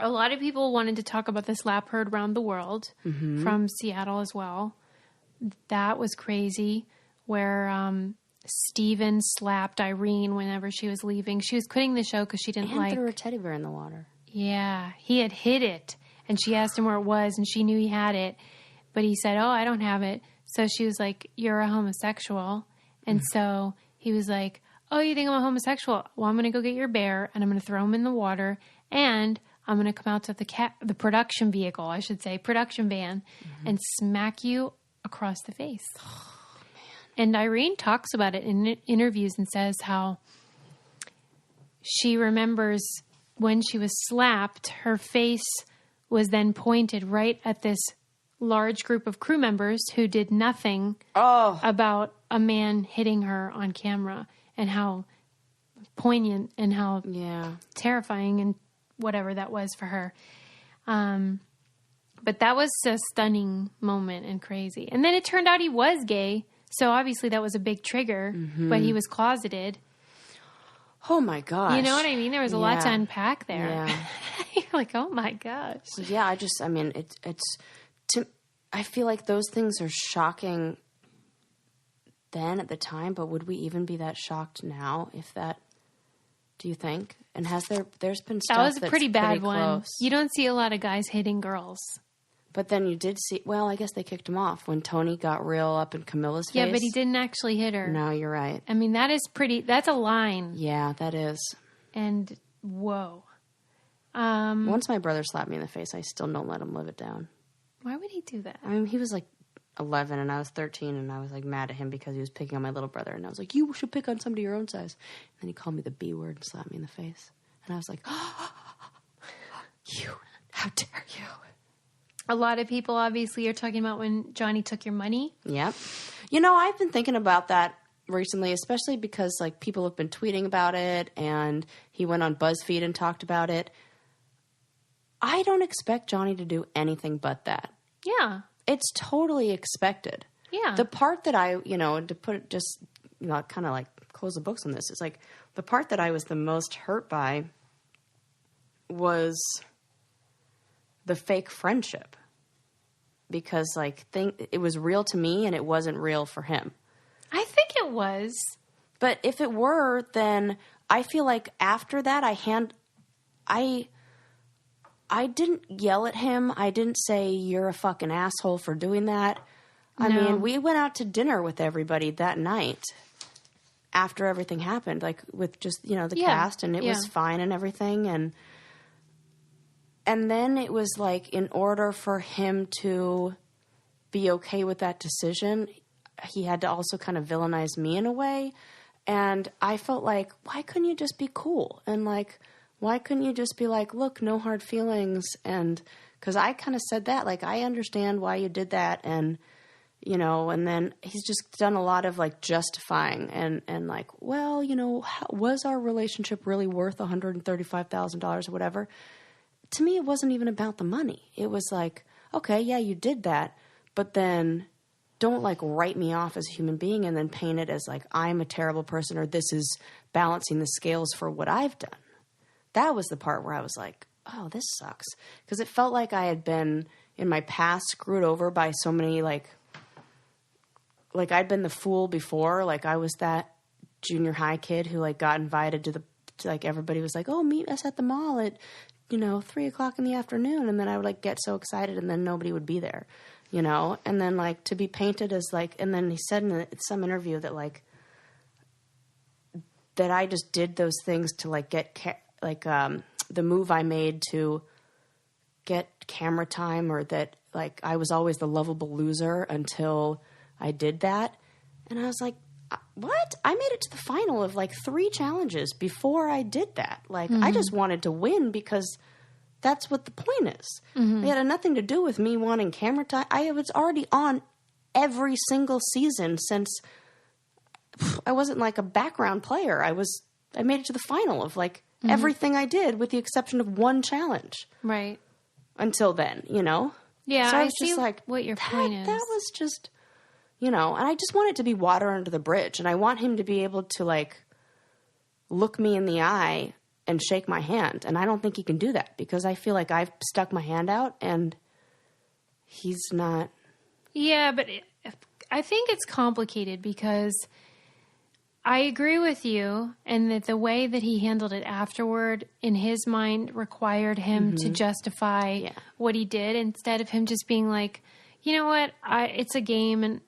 lot of people wanted to talk about this lap heard around the world from Seattle as well. That was crazy, where Steven slapped Irene whenever she was leaving. She was quitting the show because she didn't like... threw a teddy bear in the water. Yeah, he had hid it, and she asked him where it was, and she knew he had it, but he said, "Oh, I don't have it." So she was like, "You're a homosexual," and so he was like, "Oh, you think I'm a homosexual? Well, I'm going to go get your bear, and I'm going to throw him in the water, and I'm going to come out to the production vehicle, I should say, production van, and smack you across the face. Oh, and Irene talks about it in interviews and says how she remembers when she was slapped, her face was then pointed right at this large group of crew members who did nothing about a man hitting her on camera, and how poignant and how terrifying and whatever that was for her. But that was a stunning moment and crazy. And then it turned out he was gay. So obviously that was a big trigger, but he was closeted. Oh my gosh. You know what I mean? There was a lot to unpack there. Yeah. You're like, oh my gosh. Yeah, I feel like those things are shocking then at the time, but would we even be that shocked now if that, do you think? And there's been stuff that was a that's pretty bad pretty one. Close. You don't see a lot of guys hitting girls. But then you did see, well, I guess they kicked him off when Tony got real up in Camilla's face. Yeah, but he didn't actually hit her. No, you're right. I mean, that's a line. Yeah, that is. And whoa. Once my brother slapped me in the face, I still don't let him live it down. Why would he do that? I mean, he was like 11 and I was 13 and I was like mad at him because he was picking on my little brother. And I was like, you should pick on somebody your own size. And then he called me the B word and slapped me in the face. And I was like, you, how dare you? A lot of people obviously are talking about when Jonny took your money. Yep. You know, I've been thinking about that recently, especially because like people have been tweeting about it and he went on BuzzFeed and talked about it. I don't expect Jonny to do anything but that. Yeah. It's totally expected. Yeah. The part that to put it just, kind of like close the books on this, is like the part that I was the most hurt by was the fake friendship, because it was real to me and it wasn't real for him. I think it was. But if it were, then I feel like after that I didn't yell at him. I didn't say you're a fucking asshole for doing that. I mean, we went out to dinner with everybody that night after everything happened, like with just, the cast, and it was fine and everything. And then it was like, in order for him to be okay with that decision, he had to also kind of villainize me in a way. And I felt like, why couldn't you just be cool? And like, why couldn't you just be like, look, no hard feelings? And because I kind of said that, like, I understand why you did that. And, and then he's just done a lot of like justifying and like, well, was our relationship really worth $135,000 or whatever? To me, it wasn't even about the money. It was like, okay, yeah, you did that, but then don't like write me off as a human being and then paint it as like I'm a terrible person or this is balancing the scales for what I've done. That was the part where I was like, oh, this sucks. Because it felt like I had been, in my past, screwed over by so many, like I'd been the fool before. Like, I was that junior high kid who, like, got invited to everybody was like, oh, meet us at the mall at, 3:00 in the afternoon. And then I would, like, get so excited and then nobody would be there, And then, like, to be painted as, like, and then he said in some interview that, like, that I just did those things to, like, get the move I made to get camera time, or that like I was always the lovable loser until I did that. And I was like, what? I made it to the final of like 3 challenges before I did that. Like, I just wanted to win because that's what the point is. It had nothing to do with me wanting camera time. I was already on every single season since I wasn't like a background player. I made it to the final of like everything I did with the exception of 1 challenge. Right. Until then, Yeah, so I was see just like, what your point is. That was just, and I just want it to be water under the bridge. And I want him to be able to like look me in the eye and shake my hand. And I don't think he can do that because I feel like I've stuck my hand out and he's not. Yeah, but I think it's complicated because I agree with you, and that the way that he handled it afterward, in his mind, required him to justify what he did instead of him just being like, you know what, it's a game, and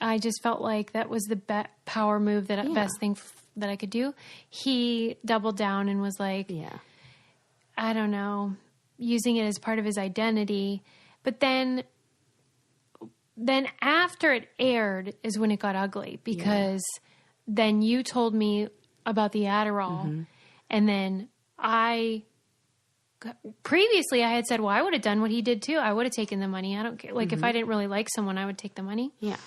I just felt like that was the power move, best thing that I could do. He doubled down and was like, I don't know. using it as part of his identity. But then after it aired is when it got ugly, because then you told me about the Adderall, and then previously I had said, well, I would have done what he did too. I would have taken the money. I don't care. Like, if I didn't really like someone, I would take the money. Yeah.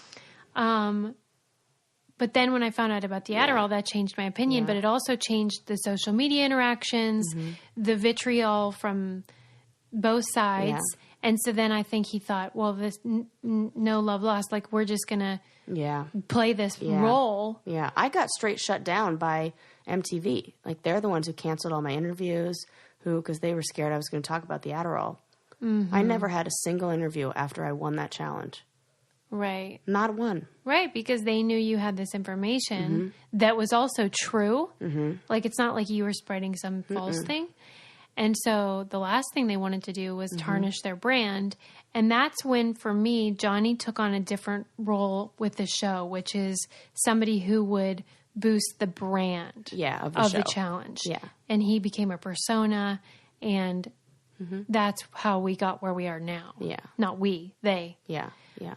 But then when I found out about the Adderall, that changed my opinion, but it also changed the social media interactions, the vitriol from both sides. Yeah. And so then I think he thought, well, this no love lost. Like, we're just going to play this role. Yeah. I got straight shut down by MTV. Like, they're the ones who canceled all my interviews, because they were scared I was going to talk about the Adderall. I never had a single interview after I won that challenge. Right. Not one. Right, because they knew you had this information that was also true. Like, it's not like you were spreading some false thing. And so the last thing they wanted to do was tarnish their brand. And that's when, for me, Jonny took on a different role with the show, which is somebody who would boost the brand of the challenge. Yeah. And he became a persona, and that's how we got where we are now. Yeah. Not we, they. Yeah. Yeah.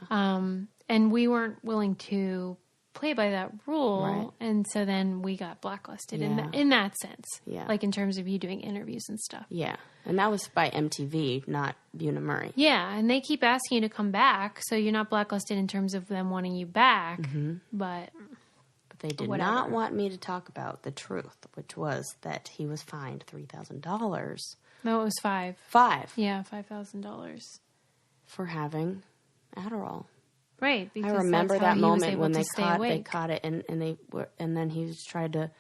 And we weren't willing to play by that rule, and so then we got blacklisted in that sense. Yeah. Like, in terms of you doing interviews and stuff. Yeah. And that was by MTV, not Buna Murray. Yeah, and they keep asking you to come back, so you're not blacklisted in terms of them wanting you back, but they did not want me to talk about the truth, which was that he was fined $3,000. No, it was $5,000. $5,000. Yeah, $5,000 for having Adderall. Right. Because I remember that moment when they caught it, and then he just tried to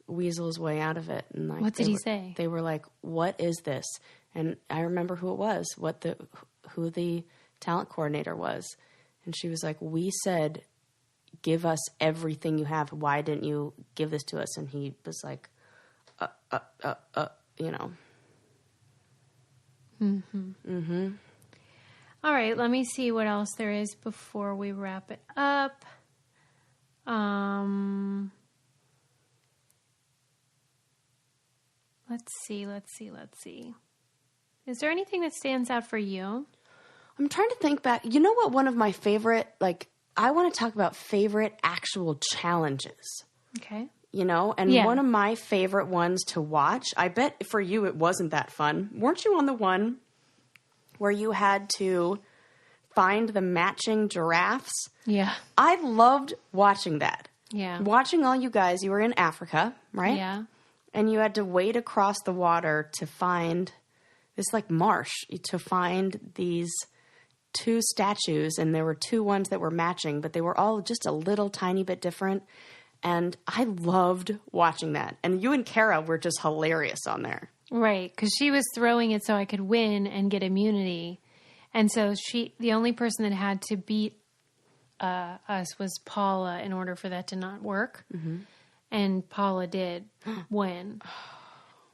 weasel his way out of it. And like, what did he say? They were like, "What is this?" And I remember who it was, who the talent coordinator was, and she was like, "We said, give us everything you have. Why didn't you give this to us?" And he was like, you know. All right, let me see what else there is before we wrap it up. Let's see. Is there anything that stands out for you? I'm trying to think back. You know what? One of my favorite, I want to talk about favorite actual challenges. Okay. You know, and one of my favorite ones to watch, I bet for you it wasn't that fun. Weren't you on the one where you had to find the matching giraffes? Yeah. I loved watching that. Yeah. Watching all you guys, you were in Africa, right? Yeah. And you had to wade across the water to find this marsh, to find these 2 statues, and there were 2 ones that were matching, but they were all just a little tiny bit different. And I loved watching that. And you and Kara were just hilarious on there. Right, because she was throwing it so I could win and get immunity. And so the only person that had to beat us was Paula in order for that to not work. And Paula did win.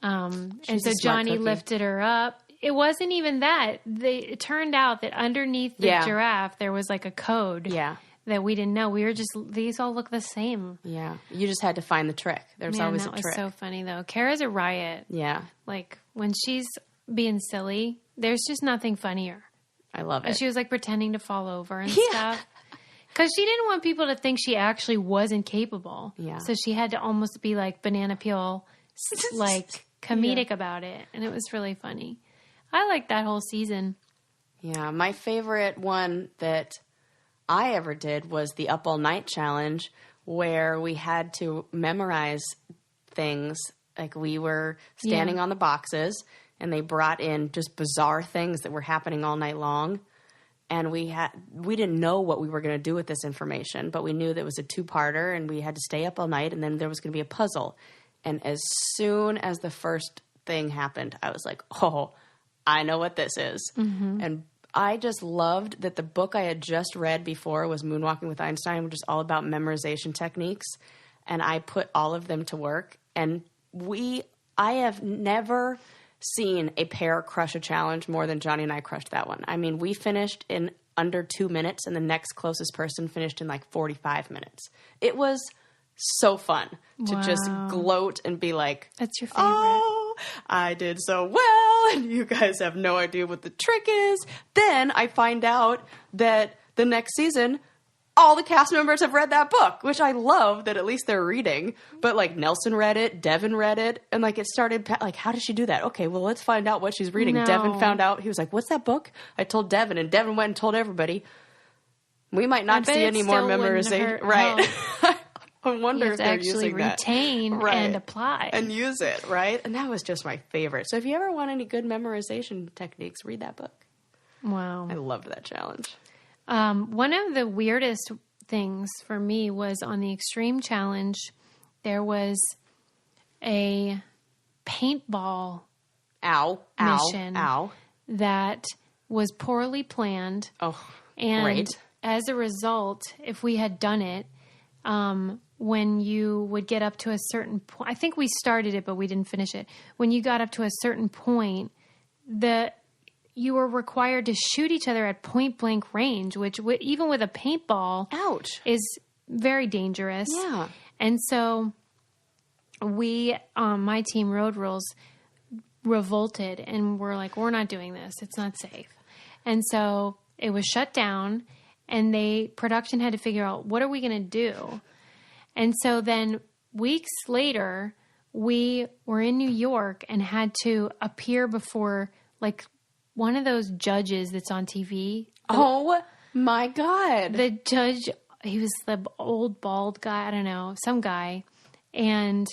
And so Jonny lifted her up. It wasn't even that. It turned out that underneath the giraffe, there was a code. Yeah. That we didn't know. We were just, these all look the same. Yeah. You just had to find the trick. There's always a trick. That was so funny, though. Kara's a riot. Yeah. When she's being silly, there's just nothing funnier. I love it. She was, pretending to fall over and stuff. Because she didn't want people to think she actually wasn't capable. Yeah. So she had to almost be, banana peel, comedic about it. And it was really funny. I liked that whole season. Yeah. My favorite one that I ever did was the Up All Night Challenge, where we had to memorize things. We were standing on the boxes, and they brought in just bizarre things that were happening all night long. And we didn't know what we were going to do with this information, but we knew that it was a 2-parter, and we had to stay up all night, and then there was going to be a puzzle. And as soon as the first thing happened, I was like, oh, I know what this is. And I just loved that the book I had just read before was Moonwalking with Einstein, which is all about memorization techniques. And I put all of them to work. And I have never seen a pair crush a challenge more than Jonny and I crushed that one. I mean, we finished in under 2 minutes, and the next closest person finished in 45 minutes. It was so fun to just gloat and be like, that's your favorite. Oh, I did so well. and you guys have no idea what the trick is. Then I find out that the next season, all the cast members have read that book, which I love that at least they're reading. But like Nelson read it, Devin read it, and like it started like, how did she do that? Okay, well, let's find out what she's reading. No. Devin found out. He was like, what's that book? I told Devin, and Devin went and told everybody. We might not see any more memorization. Right. I wonder if they're using that. Retain and apply. And use it, right? And that was just my favorite. So if you ever want any good memorization techniques, read that book. Wow. I loved that challenge. One of the weirdest things for me was on the Extreme Challenge, there was a paintball mission that was poorly planned. Oh, and great. As a result, if we had done it, when you would get up to a certain point, I think we started it, but we didn't finish it. When you got up to a certain point, you were required to shoot each other at point blank range, which even with a paintball, ouch, is very dangerous. Yeah. And so we, my team, Road Rules, revolted and were like, we're not doing this. It's not safe. And so it was shut down, and production had to figure out, what are we going to do? And so then weeks later, we were in New York and had to appear before like one of those judges that's on TV. Oh my God. The judge, he was the old bald guy. I don't know, some guy. And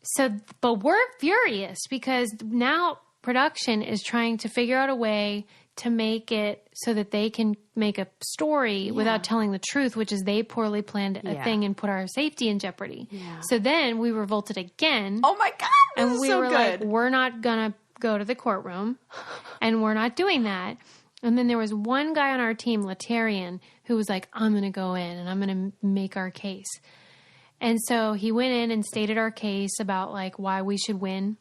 so, but we're furious because now production is trying to figure out a way to make it so that they can make a story without telling the truth, which is they poorly planned a thing and put our safety in jeopardy. Yeah. So then we revolted again. Oh my God. And we were like, we're not going to go to the courtroom and we're not doing that. And then there was one guy on our team, Latarian, who was like, I'm going to go in and I'm going to make our case. And so he went in and stated our case about like why we should win.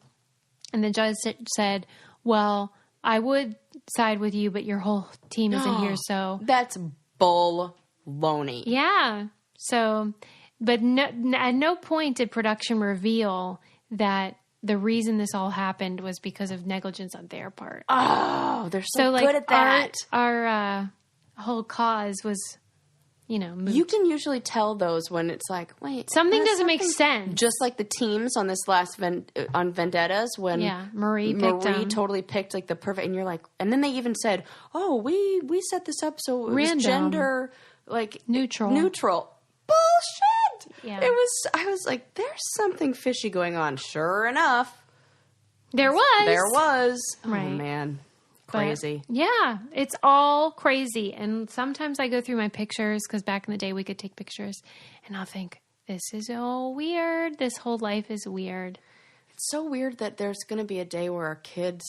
And the judge said, well, I would side with you, but your whole team isn't here, so... That's bull-loney. Yeah. So, but at no point did production reveal that the reason this all happened was because of negligence on their part. Oh, they're so good at that. Our whole cause was, moot. You can usually tell those when it's like, wait. Something doesn't make sense. Just like the teams on this last on Vendettas when Marie totally picked like the perfect, and you're like, and then they even said, oh, we set this up so it was gender like neutral. Bullshit. Yeah. I was like, there's something fishy going on. Sure enough. There was. Right. Oh man. Crazy. But, yeah, it's all crazy. And sometimes I go through my pictures because back in the day we could take pictures, and I'll think, this is all weird. This whole life is weird. It's so weird that there's going to be a day where our kids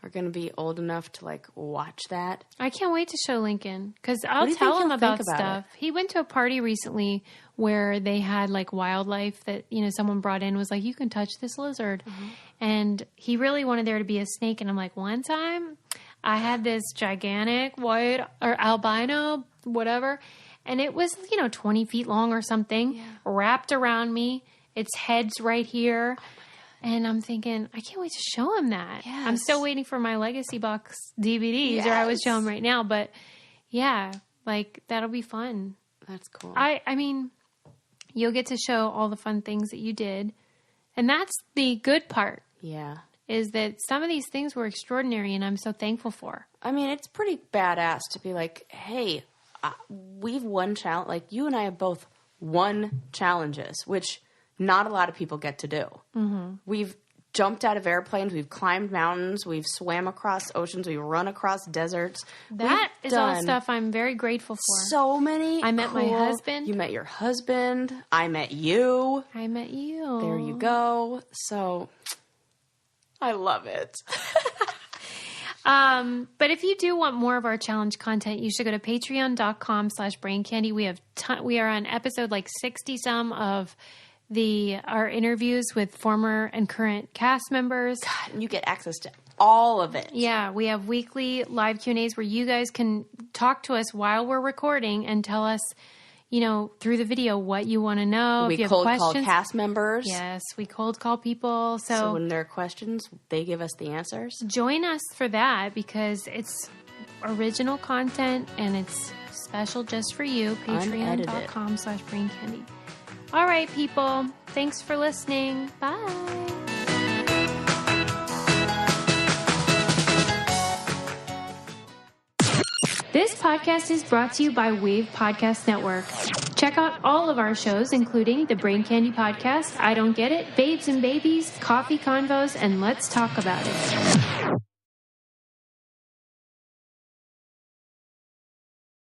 are going to be old enough to like watch that. I can't wait to show Lincoln because I'll tell him about stuff. He went to a party recently where they had like wildlife that, someone brought in, was like, you can touch this lizard. Mm-hmm. And he really wanted there to be a snake. And I'm like, one time I had this gigantic white or albino, whatever. And it was, 20 feet long or something, wrapped around me. Its head's right here. And I'm thinking, I can't wait to show him that. Yes. I'm still waiting for my Legacy Box DVDs, or I would show him right now. But yeah, like that'll be fun. That's cool. I mean, you'll get to show all the fun things that you did. And that's the good part. Yeah. Is that some of these things were extraordinary, and I'm so thankful for. I mean, it's pretty badass to be like, hey, we've won challenge. Like, you and I have both won challenges, which not a lot of people get to do. Mm-hmm. We've jumped out of airplanes. We've climbed mountains. We've swam across oceans. We've run across deserts. That is all stuff I'm very grateful for. So many. I met my husband. You met your husband. I met you. I met you. There you go. So I love it. But if you do want more of our challenge content, you should go to patreon.com/braincandy. We are on episode like 60 some of our interviews with former and current cast members. God, and you get access to all of it. Yeah, we have weekly live Q&As where you guys can talk to us while we're recording and tell us, through the video what you want to know. We if you cold have questions, call cast members. Yes, we cold call people. So when there are questions, they give us the answers. Join us for that because it's original content and it's special just for you. Patreon.com/braincandy. All right, people. Thanks for listening. Bye. This podcast is brought to you by Wave Podcast Network. Check out all of our shows, including the Brain Candy Podcast, I Don't Get It, Babes and Babies, Coffee Convos, and Let's Talk About It.